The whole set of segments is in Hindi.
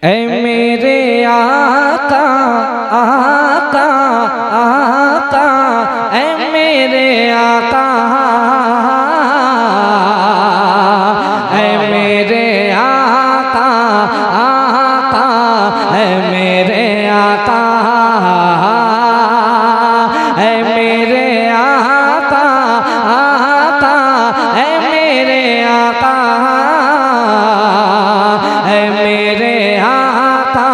ऐ मेरे आका आका आका, ऐ मेरे आका, ऐ मेरे आका आका, ऐ मेरे आका, ऐ मेरे आका आका, ऐ मेरे आका, ऐ मेरे आका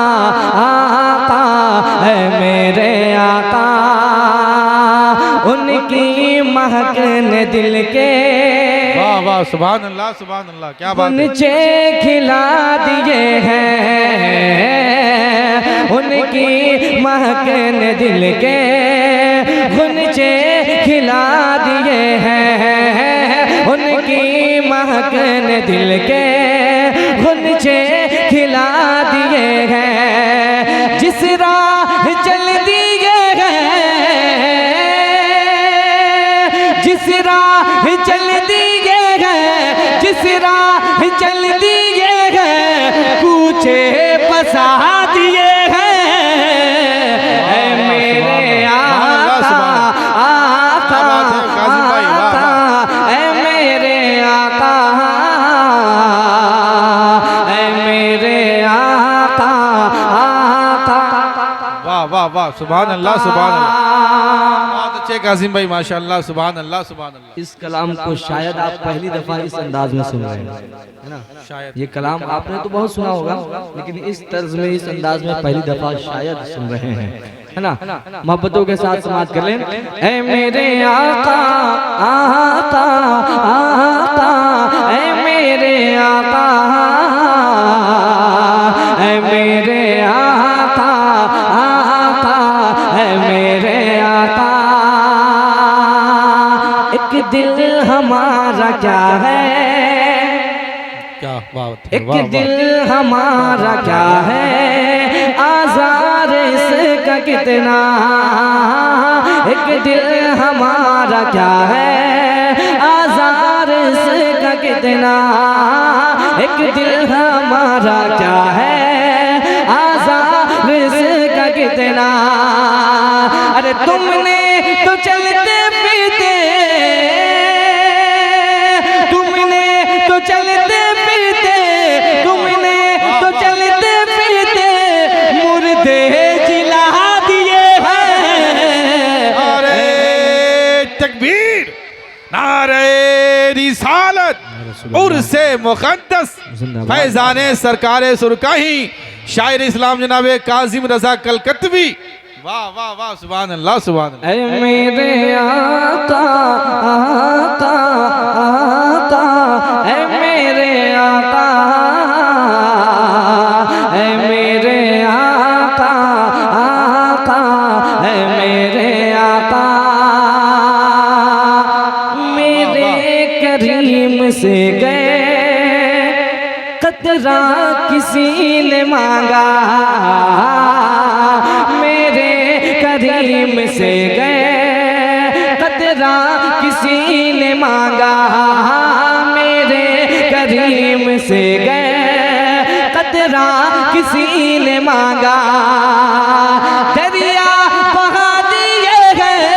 आका, ऐ मेरे आका। उनकी महक ने दिल के वाह वाह, सुभान अल्लाह सुभान अल्लाह, क्या बात है। गुंचे खिला दिए हैं, उनकी महक ने दिल के गुंचे खिला दिए हैं, उनकी महक ने दिल के गुंचे खिला दिए हैं। जिस राह चल दिए हैं, जिस राह चल दिए हैं, जिस राह चल दिए हैं, कूचे बसा दिए हैं। ऐ मेरे आका आका आका, ऐ मेरे आका, ऐ मेरे आका आका। वाह वाह वाह, सुभान अल्लाह सुभान अल्लाह, बहुत अच्छे कासिम भाई, माशाअल्लाह, सुभान अल्लाह सुभान अल्लाह। इस कलाम को शायद आप पहली दफा इस अंदाज में सुन रहे हैं, है ना? शायद ये कलाम आपने तो बहुत सुना होगा, लेकिन इस तर्ज में, इस अंदाज में पहली दफा शायद सुन रहे हैं, है ना? मोहब्बतों के साथ समाप्त कर लें। ऐ मेरे आका आका आका, ऐ मेरे आका, ऐ मेरे आका आका, ऐ मेरे आका। एक दिल हमारा क्या है, क्या बात है, एक वाह वाह। दिल हमारा क्या है, आज़ार इसका कितना। एक दिल हमारा क्या है, आज़ार इसका कितना। एक दिल हमारा क्या है, आज़ार इसका कितना। अरे तुमने तो चलते फिरते, तुमने तो चलते फिरते, तुमने तो चलते फिरते मुर्दे जिला दिए हैं। नारे तकबीर, नारे रिसालत, उर्से मुक़द्दस, फैज़ाने सरकारे सुरकाही, शायर इस्लाम जनाब कासिम रज़ा कलकत्वी। वाह वाह वाह, सुभान अल्लाह सुभान अल्लाह। ऐ मेरे आका आका आका, ऐ मेरे आका, ऐ मेरे आका आका, ऐ मेरे आका। मेरे करीम से गए कतरा किसी ने मांगा, मेरे करीम से गए कतरा किसी ने मांगा, मेरे करीम से गए कतरा किसी ने मांगा। दरिया बहा दिए गए,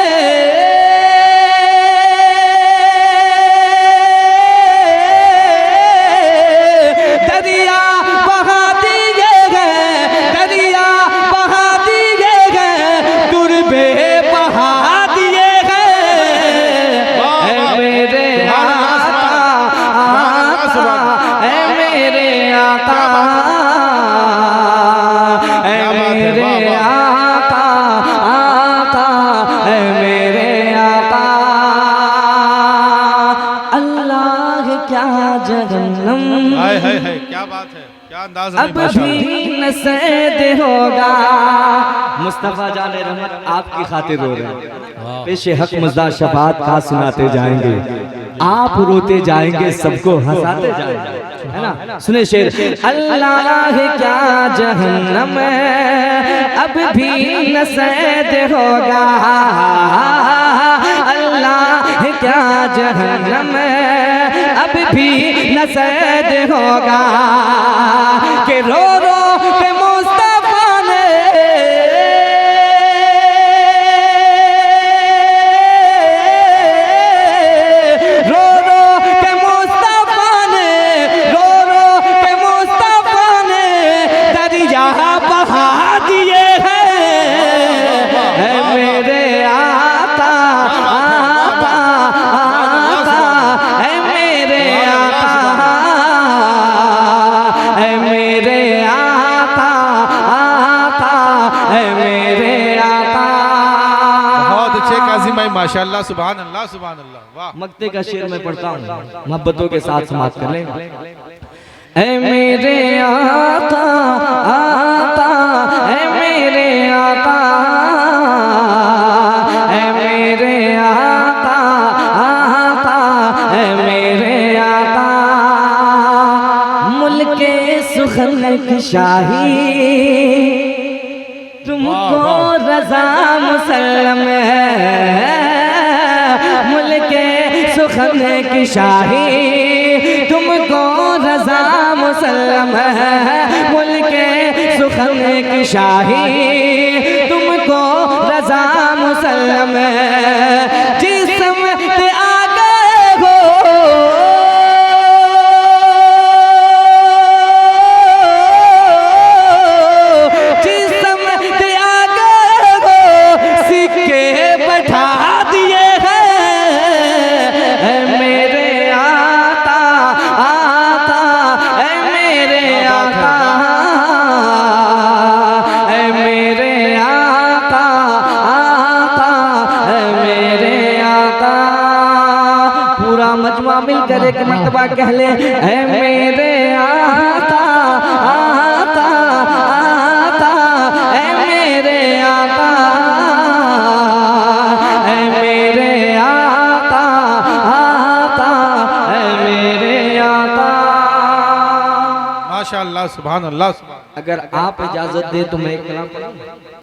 दरिया बहा दिए गए, दरिया बहा दिए गए, दुर्बे बहा दिए गए। ऐ मेरे आका आका, ऐ मेरे आका, ऐ मेरे आका आका, ऐ मेरे आका। अल्लाह क्या जहन्नम, हाय हाय हाय, क्या बात है, क्या अंदाज़ है अब माशाअल्लाह। भी नसैद होगा। मुस्तफ़ा जाने रहमत आपकी खातिर रो रहे हैं, पेशे हक मज़दा शफात का सुनाते जाएंगे, आप रोते जाएंगे, सबको हंसाते जाएंगे, है ना? सुने शेर। अल्लाह क्या जहन्नम अब भी नसैद होगा, अल्लाह क्या जहन्नम अब भी नसैद होगा, कि रो रो के माशाल्लाह सुभान अल्लाह सुभान अल्लाह वाह मक्ते का शेर मैं पढ़ता हूँ, मोहब्बतों के साथ समाप्त कर लें। ऐ मेरे आका आका, ऐ मेरे आका, ऐ मेरे आका आका, ऐ मेरे आका, मुल्के सुखन की शाही तुमको रज़ा मुसल्लम है, मुल्के सुखन की शाही तुमको रज़ा मुसल्लम है, मुल्के सुखन की शाही तुमको रज़ा मुसल्लम है। जिस समत आ गए हो मिलकर एक मर्तबा कह ले, ऐ मेरे आका आका आका, ऐ मेरे आका, ऐ मेरे आका आका, ऐ मेरे आका। माशाल्लाह सुभान अल्लाह सुभान। अगर आप इजाजत दे तो मैं एक कलाम पढ़ूं।